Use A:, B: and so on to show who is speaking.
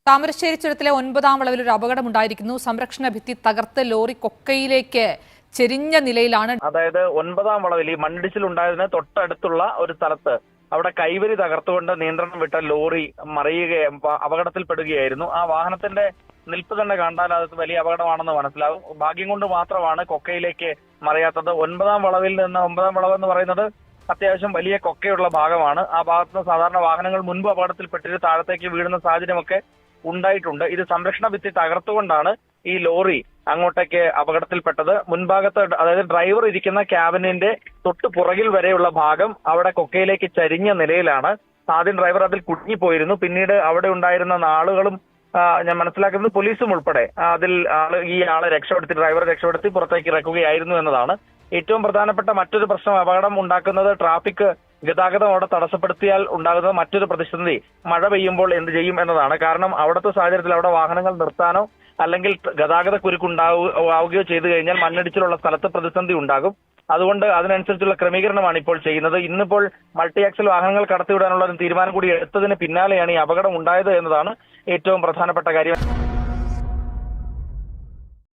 A: താമരശ്ശേരി ചുരത്തിലെ 9-ാം വളവിൽ ഒരു അപകടമുണ്ടായിരിക്കുന്നു. സംരക്ഷണ ഭിത്തി തകർത്ത് ലോറി കൊക്കയിലേക്ക് ചെരിഞ്ഞ നിലയിലാണ്.
B: അതായത് 9-ാം വളവിൽ ഈ മണ്ണിടിച്ചിൽ ഉണ്ടായതിന് തൊട്ടടുത്തുള്ള ഒരു സ്ഥലത്ത് അവിടെ കൈവരി തകർത്തുകൊണ്ട് നിയന്ത്രണം വിട്ട ലോറി അപകടത്തിൽപ്പെടുകയായിരുന്നു. ആ വാഹനത്തിന്റെ നിൽപ്പ് തന്നെ കണ്ടാൽ അത് വലിയ അപകടമാണെന്ന് മനസ്സിലാവും. ഭാഗ്യം കൊണ്ട് മാത്രമാണ് കൊക്കയിലേക്ക് മറിയാത്തത്. 9-ാം വളവിൽ നിന്ന് 9-ാം വളവ് എന്ന് പറയുന്നത് അത്യാവശ്യം വലിയ കൊക്കയുള്ള ഭാഗമാണ്. ആ ഭാഗത്ത് സാധാരണ വാഹനങ്ങൾ മുൻപ് അപകടത്തിൽപ്പെട്ടിട്ട് താഴത്തേക്ക് വീഴുന്ന സാഹചര്യമൊക്കെ ഉണ്ടായിട്ടുണ്ട്. ഇത് സംരക്ഷണ ഭിത്തി തകർത്തുകൊണ്ടാണ് ഈ ലോറി അങ്ങോട്ടേക്ക് അപകടത്തിൽപ്പെട്ടത്. മുൻഭാഗത്ത് അതായത് ഡ്രൈവർ ഇരിക്കുന്ന ക്യാബിനിന്റെ തൊട്ട് പുറകിൽ വരെയുള്ള ഭാഗം അവിടെ കൊക്കയിലേക്ക് ചരിഞ്ഞ നിലയിലാണ്. ആദ്യം ഡ്രൈവർ അതിൽ കുടുങ്ങിപ്പോയിരുന്നു. പിന്നീട് അവിടെ ഉണ്ടായിരുന്ന ആളുകളും ഞാൻ മനസ്സിലാക്കുന്നത് പോലീസും ഉൾപ്പെടെ അതിൽ ഈ ആളെ ഡ്രൈവറെ രക്ഷപ്പെടുത്തി പുറത്തേക്ക് ഇറക്കുകയായിരുന്നു എന്നതാണ്. ഏറ്റവും പ്രധാനപ്പെട്ട മറ്റൊരു പ്രശ്നം, അപകടം ഉണ്ടാക്കുന്നത് ട്രാഫിക് ഗതാഗതം അവിടെ തടസ്സപ്പെടുത്തിയാൽ ഉണ്ടാകുന്ന മറ്റൊരു പ്രതിസന്ധി മഴ പെയ്യുമ്പോൾ എന്ത് ചെയ്യും എന്നതാണ്. കാരണം അവിടുത്തെ സാഹചര്യത്തിൽ അവിടെ വാഹനങ്ങൾ നിർത്താനോ അല്ലെങ്കിൽ ഗതാഗത കുരുക്കുണ്ടാവുകയോ ചെയ്തു കഴിഞ്ഞാൽ മണ്ണിടിച്ചിലുള്ള സ്ഥലത്ത് പ്രതിസന്ധി ഉണ്ടാകും. അതുകൊണ്ട് അതിനനുസരിച്ചുള്ള ക്രമീകരണമാണ് ഇപ്പോൾ ചെയ്യുന്നത്. ഇന്നിപ്പോൾ മൾട്ടി ആക്സൽ വാഹനങ്ങൾ കടത്തിവിടാനുള്ള ഒരു തീരുമാനം കൂടി എടുത്തതിന് പിന്നാലെയാണ് ഈ അപകടം ഉണ്ടായത് എന്നതാണ് ഏറ്റവും പ്രധാനപ്പെട്ട കാര്യം.